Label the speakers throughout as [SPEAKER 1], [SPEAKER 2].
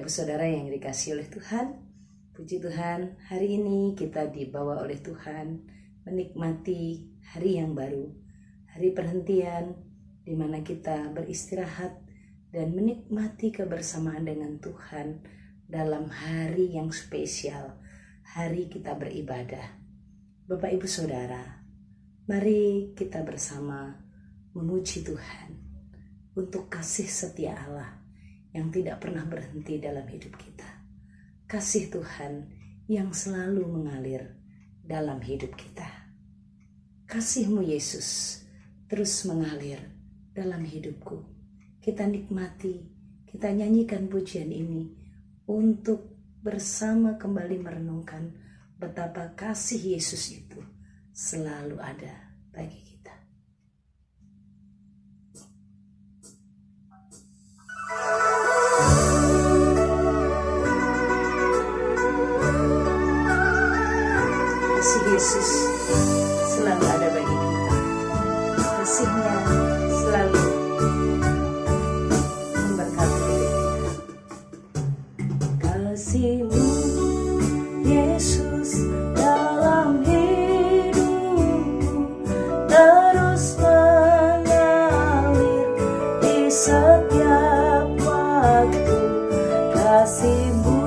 [SPEAKER 1] Ibu Saudara yang dikasihi oleh Tuhan, puji Tuhan, hari ini kita dibawa oleh Tuhan menikmati hari yang baru, hari perhentian di mana kita beristirahat dan menikmati kebersamaan dengan Tuhan dalam hari yang spesial, hari kita beribadah. Bapak Ibu Saudara, mari kita bersama memuji Tuhan untuk kasih setia Allah yang tidak pernah berhenti dalam hidup kita. Kasih Tuhan yang selalu mengalir dalam hidup kita. Kasih-Mu Yesus terus mengalir dalam hidupku. Kita nikmati, kita nyanyikan pujian ini untuk bersama kembali merenungkan betapa kasih Yesus itu selalu ada bagi kita. Kasih Yesus selalu ada bagi kita. Kasih-Nya selalu memberkati hidup kita. Kasih-Mu Yesus dalam hidupku terus mengalir di setiap waktu. Kasih-Mu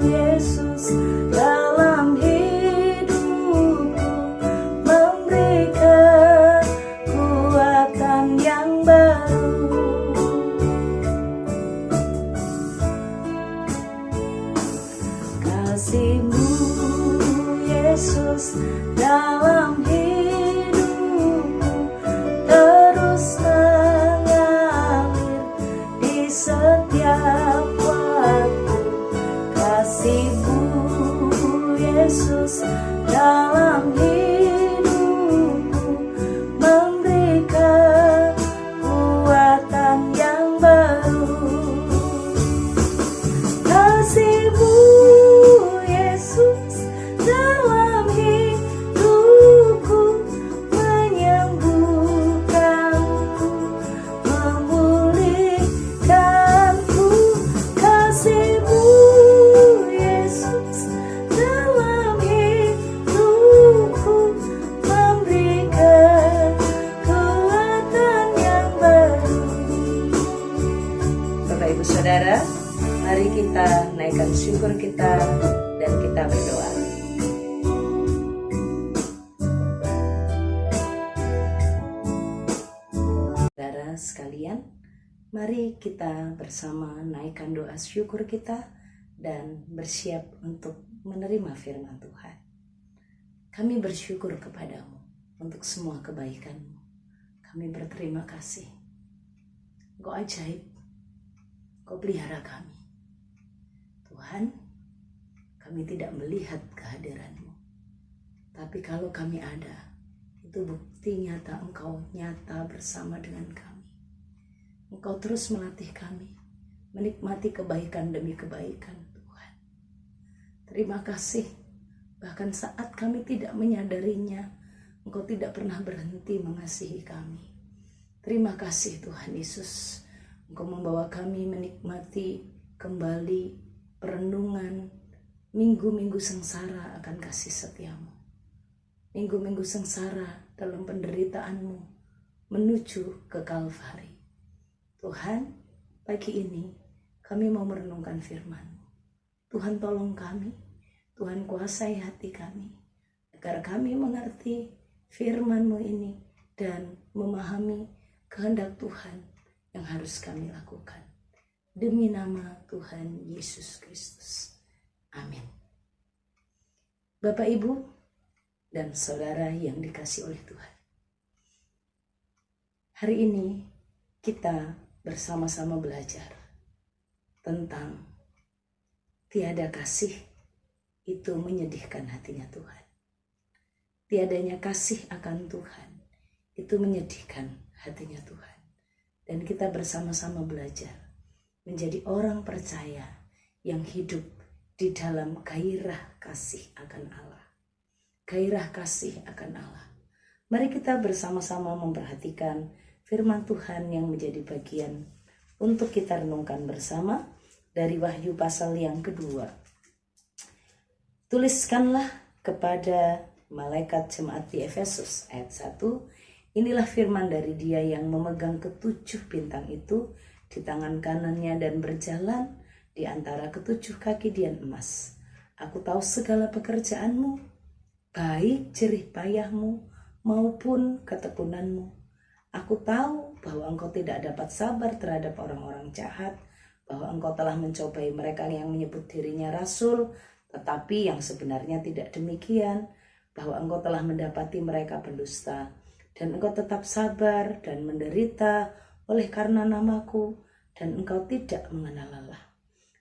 [SPEAKER 1] Yesus dalam hidupku memberi kekuatan yang baru. Kasih-Mu Yesus dalam hidupku terus mengalir di setiap waktu. Kasih-Mu Yesus dalam hidupku memberi kekuatan yang baru. Kasih-Mu Yesus dalam hidupku menyembuhkanku, memulihkanku. Kasih-Mu Yesus dalam hidupku memberi kekuatan yang baru. Bapak Ibu Saudara, mari kita naikkan syukur kita dan kita berdoa. Saudara sekalian, mari kita bersama naikkan doa syukur kita dan bersiap untuk menerima firman Tuhan. Kami bersyukur kepadamu untuk semua kebaikan-Mu. Kami berterima kasih. Engkau ajaib, Engkau pelihara kami. Tuhan, kami tidak melihat kehadiran-Mu. Tapi kalau kami ada, itu bukti nyata Engkau nyata bersama dengan kami. Engkau terus melatih kami, menikmati kebaikan demi kebaikan Tuhan. Terima kasih, bahkan saat kami tidak menyadarinya, Engkau tidak pernah berhenti mengasihi kami. Terima kasih Tuhan Yesus, Engkau membawa kami menikmati kembali perenungan minggu-minggu sengsara akan kasih setia-Mu. Minggu-minggu sengsara dalam penderitaan-Mu menuju ke Kalvari. Tuhan, pagi ini kami mau merenungkan firman-Mu. Tuhan tolong kami, Tuhan kuasai hati kami, agar kami mengerti firman-Mu ini dan memahami kehendak Tuhan yang harus kami lakukan. Demi nama Tuhan Yesus Kristus. Amin. Bapak, Ibu, dan Saudara yang dikasihi oleh Tuhan. Hari ini kita bersama-sama belajar tentang tiada kasih itu menyedihkan hatinya Tuhan. Tiadanya kasih akan Tuhan itu menyedihkan hatinya Tuhan. Dan kita bersama-sama belajar menjadi orang percaya yang hidup di dalam gairah kasih akan Allah. Gairah kasih akan Allah. Mari kita bersama-sama memperhatikan firman Tuhan yang menjadi bagian untuk kita renungkan bersama dari Wahyu pasal yang kedua. Tuliskanlah kepada malaikat jemaat di Efesus, ayat 1. Inilah firman dari Dia yang memegang ketujuh bintang itu di tangan kanannya dan berjalan di antara ketujuh kaki dian emas. Aku tahu segala pekerjaanmu, baik jerih payahmu maupun ketekunanmu. Aku tahu bahwa engkau tidak dapat sabar terhadap orang-orang jahat, bahwa engkau telah mencobai mereka yang menyebut dirinya rasul, tetapi yang sebenarnya tidak demikian, bahwa engkau telah mendapati mereka pendusta, dan engkau tetap sabar dan menderita oleh karena namaku, dan engkau tidak mengenal lelah.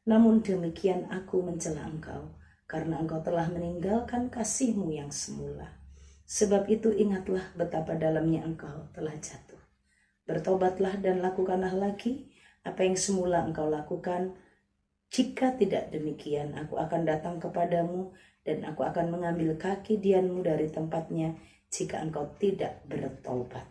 [SPEAKER 1] Namun demikian aku mencela engkau, karena engkau telah meninggalkan kasihmu yang semula. Sebab itu ingatlah betapa dalamnya engkau telah jatuh. Bertobatlah dan lakukanlah lagi apa yang semula engkau lakukan. Jika tidak demikian, aku akan datang kepadamu dan aku akan mengambil kaki dianmu dari tempatnya jika engkau tidak bertobat.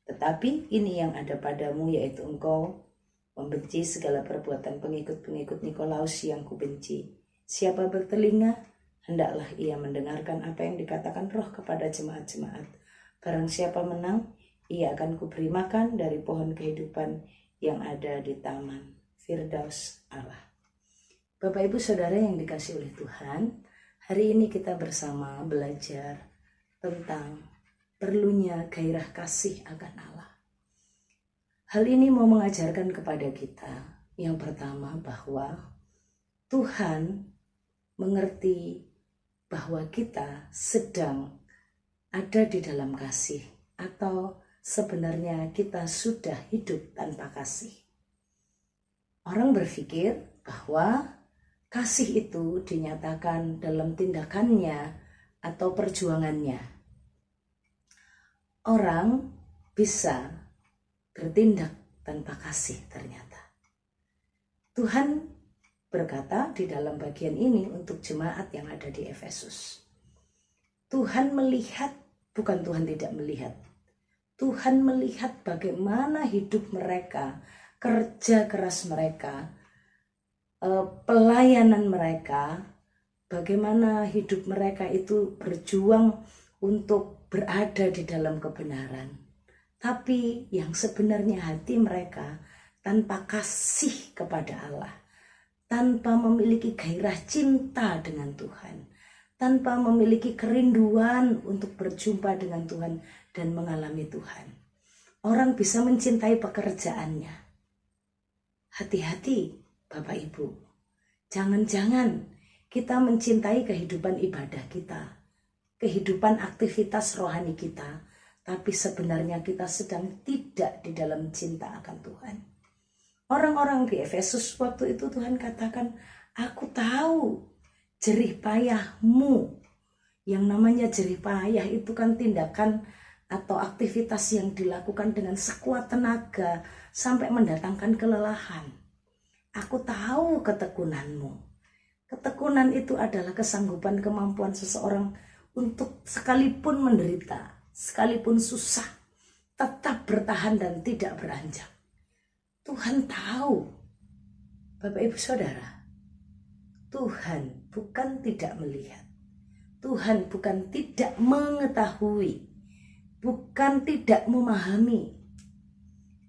[SPEAKER 1] Tetapi ini yang ada padamu, yaitu engkau membenci segala perbuatan pengikut-pengikut Nikolaus yang kubenci. Siapa bertelinga, hendaklah ia mendengarkan apa yang dikatakan Roh kepada jemaat-jemaat. Barang siapa menang, ia akan kuberi makan dari pohon kehidupan yang ada di taman Firdaus Allah. Bapak Ibu Saudara yang dikasihi oleh Tuhan, hari ini kita bersama belajar tentang perlunya gairah kasih akan Allah. Hal ini mau mengajarkan kepada kita yang pertama bahwa Tuhan mengerti bahwa kita sedang ada di dalam kasih, atau sebenarnya kita sudah hidup tanpa kasih. Orang berpikir bahwa kasih itu dinyatakan dalam tindakannya atau perjuangannya. Orang bisa bertindak tanpa kasih ternyata. Tuhan berkata di dalam bagian ini untuk jemaat yang ada di Efesus. Tuhan melihat, bukan Tuhan tidak melihat. Tuhan melihat bagaimana hidup mereka, kerja keras mereka, pelayanan mereka, bagaimana hidup mereka itu berjuang untuk berada di dalam kebenaran. Tapi yang sebenarnya hati mereka tanpa kasih kepada Allah, tanpa memiliki gairah cinta dengan Tuhan, tanpa memiliki kerinduan untuk berjumpa dengan Tuhan dan mengalami Tuhan. Orang bisa mencintai pekerjaannya. Hati-hati Bapak Ibu, jangan-jangan kita mencintai kehidupan ibadah kita, kehidupan aktivitas rohani kita, tapi sebenarnya kita sedang tidak di dalam cinta akan Tuhan. Orang-orang di Efesus waktu itu Tuhan katakan, aku tahu jerih payahmu. Yang namanya jerih payah itu kan tindakan atau aktivitas yang dilakukan dengan sekuat tenaga sampai mendatangkan kelelahan. Aku tahu ketekunanmu. Ketekunan itu adalah kesanggupan kemampuan seseorang untuk sekalipun menderita, sekalipun susah, tetap bertahan dan tidak beranjak. Tuhan tahu, Bapak Ibu Saudara, Tuhan bukan tidak melihat, Tuhan bukan tidak mengetahui, bukan tidak memahami.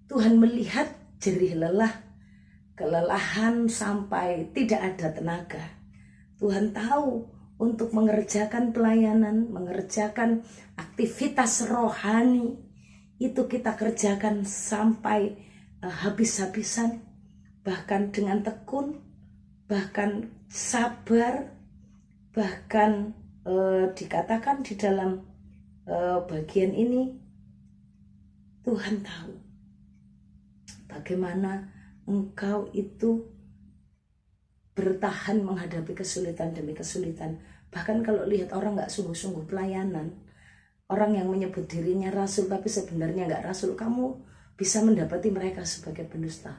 [SPEAKER 1] Tuhan melihat jerih lelah, kelelahan sampai tidak ada tenaga. Tuhan tahu untuk mengerjakan pelayanan, mengerjakan aktivitas rohani, itu kita kerjakan sampai habis-habisan, bahkan dengan tekun, bahkan sabar, bahkan dikatakan di dalam bagian ini, Tuhan tahu bagaimana engkau itu bertahan menghadapi kesulitan demi kesulitan. Bahkan kalau lihat orang gak sungguh-sungguh pelayanan, orang yang menyebut dirinya rasul tapi sebenarnya gak rasul, kamu bisa mendapati mereka sebagai pendusta.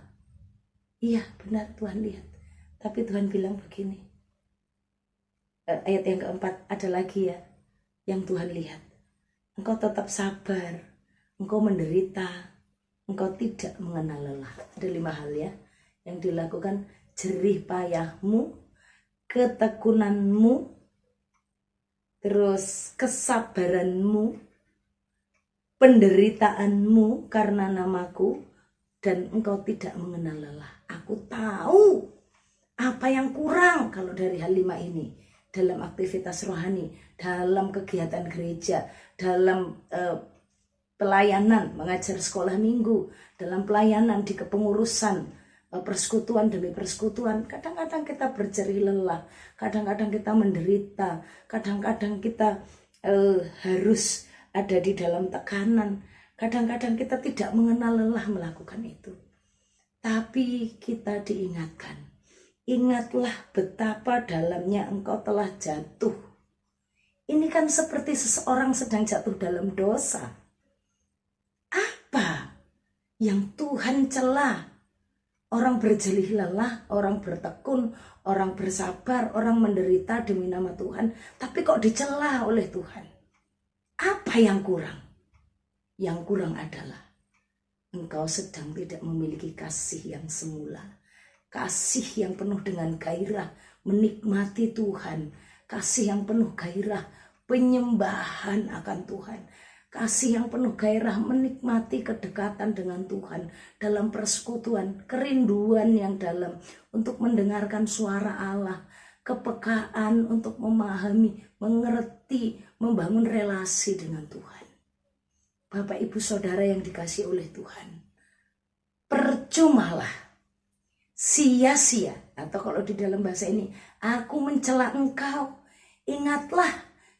[SPEAKER 1] Iya benar, Tuhan lihat. Tapi Tuhan bilang begini, ayat yang keempat, ada lagi ya yang Tuhan lihat. Engkau tetap sabar, engkau menderita, engkau tidak mengenal lelah. Ada 5 hal ya yang dilakukan jerih payahmu, ketekunanmu, terus kesabaranmu, penderitaanmu karena namaku, dan engkau tidak mengenal lelah. Aku tahu apa yang kurang kalau dari hal 5 ini, dalam aktivitas rohani, dalam kegiatan gereja, dalam pelayanan mengajar sekolah minggu, dalam pelayanan di kepengurusan, persekutuan demi persekutuan. Kadang-kadang kita berjerih lelah, kadang-kadang kita menderita, kadang-kadang kita harus ada di dalam tekanan, kadang-kadang kita tidak mengenal lelah melakukan itu. Tapi kita diingatkan, ingatlah betapa dalamnya engkau telah jatuh. Ini kan seperti seseorang sedang jatuh dalam dosa. Apa yang Tuhan cela? Orang berjelih lelah, orang bertekun, orang bersabar, orang menderita demi nama Tuhan, tapi kok dicela oleh Tuhan? Apa yang kurang? Yang kurang adalah engkau sedang tidak memiliki kasih yang semula, kasih yang penuh dengan gairah menikmati Tuhan, kasih yang penuh gairah penyembahan akan Tuhan, kasih yang penuh gairah menikmati kedekatan dengan Tuhan dalam persekutuan, kerinduan yang dalam untuk mendengarkan suara Allah, kepekaan untuk memahami, mengerti, membangun relasi dengan Tuhan. Bapak Ibu Saudara yang dikasihi oleh Tuhan, percumalah, sia-sia, atau kalau di dalam bahasa ini, aku mencela engkau. Ingatlah,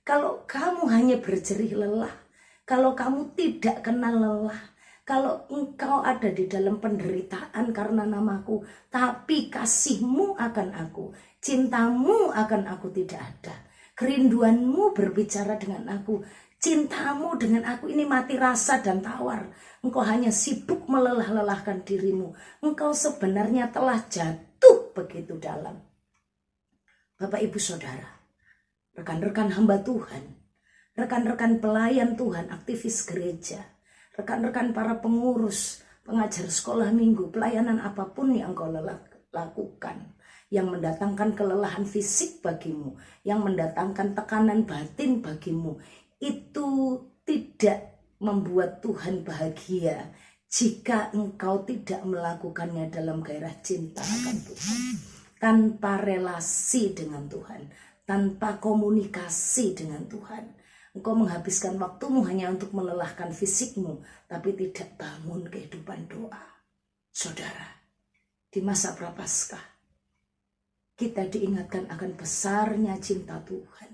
[SPEAKER 1] kalau kamu hanya berjerih lelah, kalau kamu tidak kenal lelah, kalau engkau ada di dalam penderitaan karena namaku, tapi kasihmu akan aku, cintamu akan aku tidak ada, kerinduanmu berbicara dengan aku, cintamu dengan aku ini mati rasa dan tawar, engkau hanya sibuk melelah-lelahkan dirimu, engkau sebenarnya telah jatuh begitu dalam. Bapak Ibu Saudara, rekan-rekan hamba Tuhan, rekan-rekan pelayan Tuhan, aktivis gereja, rekan-rekan para pengurus, pengajar sekolah minggu, pelayanan apapun yang engkau lakukan, yang mendatangkan kelelahan fisik bagimu, yang mendatangkan tekanan batin bagimu, itu tidak membuat Tuhan bahagia jika engkau tidak melakukannya dalam gairah cinta akan Tuhan, tanpa relasi dengan Tuhan, tanpa komunikasi dengan Tuhan. Engkau menghabiskan waktumu hanya untuk melelahkan fisikmu, tapi tidak bangun kehidupan doa. Saudara, di masa Prapaskah, kita diingatkan akan besarnya cinta Tuhan,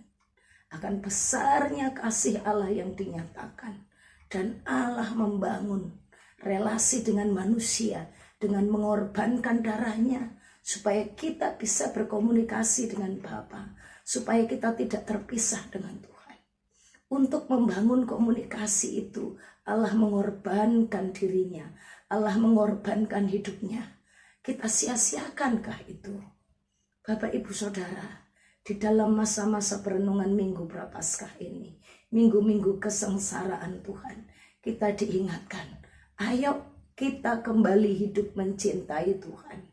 [SPEAKER 1] akan besarnya kasih Allah yang dinyatakan, dan Allah membangun relasi dengan manusia dengan mengorbankan darahnya, supaya kita bisa berkomunikasi dengan Bapa, supaya kita tidak terpisah dengan Tuhan. Untuk membangun komunikasi itu, Allah mengorbankan dirinya, Allah mengorbankan hidupnya. Kita sia-siakankah itu? Bapak Ibu Saudara, di dalam masa-masa perenungan Minggu Prapaskah ini, minggu-minggu kesengsaraan Tuhan, kita diingatkan, ayo kita kembali hidup mencintai Tuhan.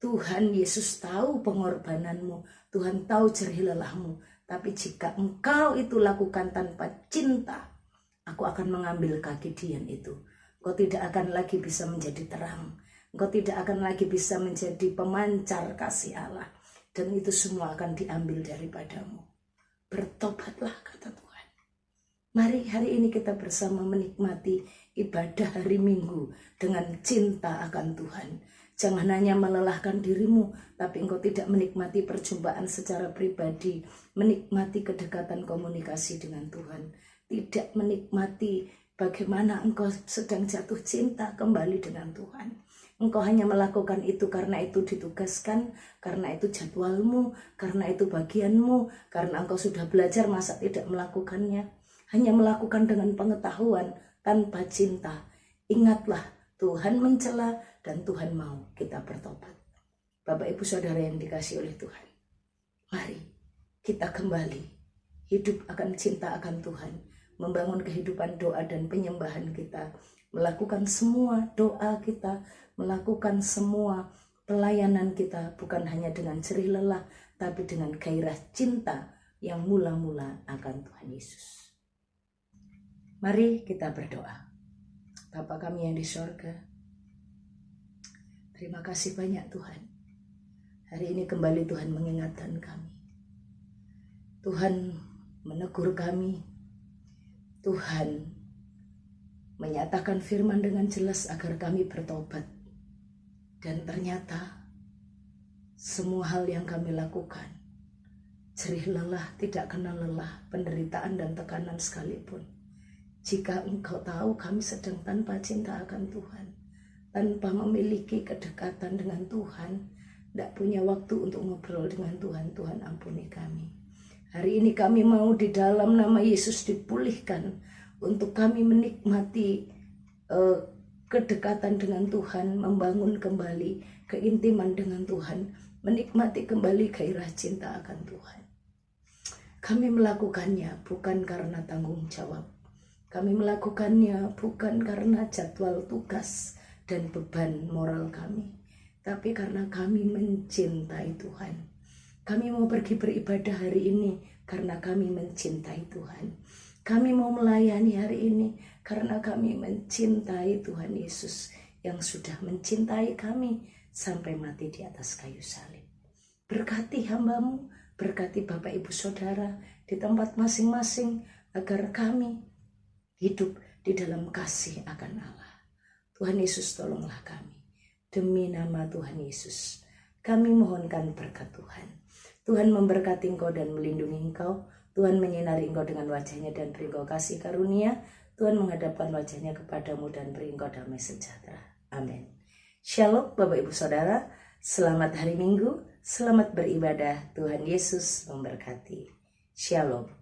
[SPEAKER 1] Tuhan Yesus tahu pengorbananmu, Tuhan tahu jerih lelahmu, tapi jika engkau itu lakukan tanpa cinta, aku akan mengambil kegidian itu. Engkau tidak akan lagi bisa menjadi terang, engkau tidak akan lagi bisa menjadi pemancar kasih Allah, dan itu semua akan diambil daripadamu. Bertobatlah, kata Tuhan. Mari hari ini kita bersama menikmati ibadah hari Minggu dengan cinta akan Tuhan. Jangan hanya melelahkan dirimu, tapi engkau tidak menikmati perjumpaan secara pribadi, menikmati kedekatan komunikasi dengan Tuhan, tidak menikmati bagaimana engkau sedang jatuh cinta kembali dengan Tuhan. Engkau hanya melakukan itu karena itu ditugaskan, karena itu jadwalmu, karena itu bagianmu, karena engkau sudah belajar masa tidak melakukannya. Hanya melakukan dengan pengetahuan tanpa cinta. Ingatlah, Tuhan mencela dan Tuhan mau kita bertobat. Bapak Ibu Saudara yang dikasihi oleh Tuhan, mari kita kembali hidup akan cinta akan Tuhan, membangun kehidupan doa dan penyembahan kita, melakukan semua doa kita, melakukan semua pelayanan kita bukan hanya dengan jerih lelah, tapi dengan gairah cinta yang mula-mula akan Tuhan Yesus. Mari kita berdoa. Bapa kami yang di sorga, terima kasih banyak Tuhan. Hari ini kembali Tuhan mengingatkan kami. Tuhan menegur kami. Tuhan menyatakan firman dengan jelas agar kami bertobat. Dan ternyata semua hal yang kami lakukan, jerih lelah, tidak kenal lelah, penderitaan dan tekanan sekalipun, jika Engkau tahu kami sedang tanpa cinta akan Tuhan, tanpa memiliki kedekatan dengan Tuhan, tidak punya waktu untuk ngobrol dengan Tuhan, Tuhan ampuni kami. Hari ini kami mau di dalam nama Yesus dipulihkan untuk kami menikmati kedekatan dengan Tuhan, membangun kembali keintiman dengan Tuhan, menikmati kembali gairah cinta akan Tuhan. Kami melakukannya bukan karena tanggung jawab. Kami melakukannya bukan karena jadwal tugas dan beban moral kami, tapi karena kami mencintai Tuhan. Kami mau pergi beribadah hari ini karena kami mencintai Tuhan. Kami mau melayani hari ini karena kami mencintai Tuhan Yesus yang sudah mencintai kami sampai mati di atas kayu salib. Berkati hamba-Mu, berkati Bapak Ibu Saudara di tempat masing-masing agar kami hidup di dalam kasih akan Allah. Tuhan Yesus, tolonglah kami. Demi nama Tuhan Yesus, kami mohonkan berkat Tuhan. Tuhan memberkati engkau dan melindungi engkau. Tuhan menyinari engkau dengan wajahnya dan beri engkau kasih karunia. Tuhan menghadapkan wajahnya kepadamu dan beri engkau damai sejahtera. Amin. Shalom Bapak Ibu Saudara. Selamat hari Minggu. Selamat beribadah. Tuhan Yesus memberkati. Shalom.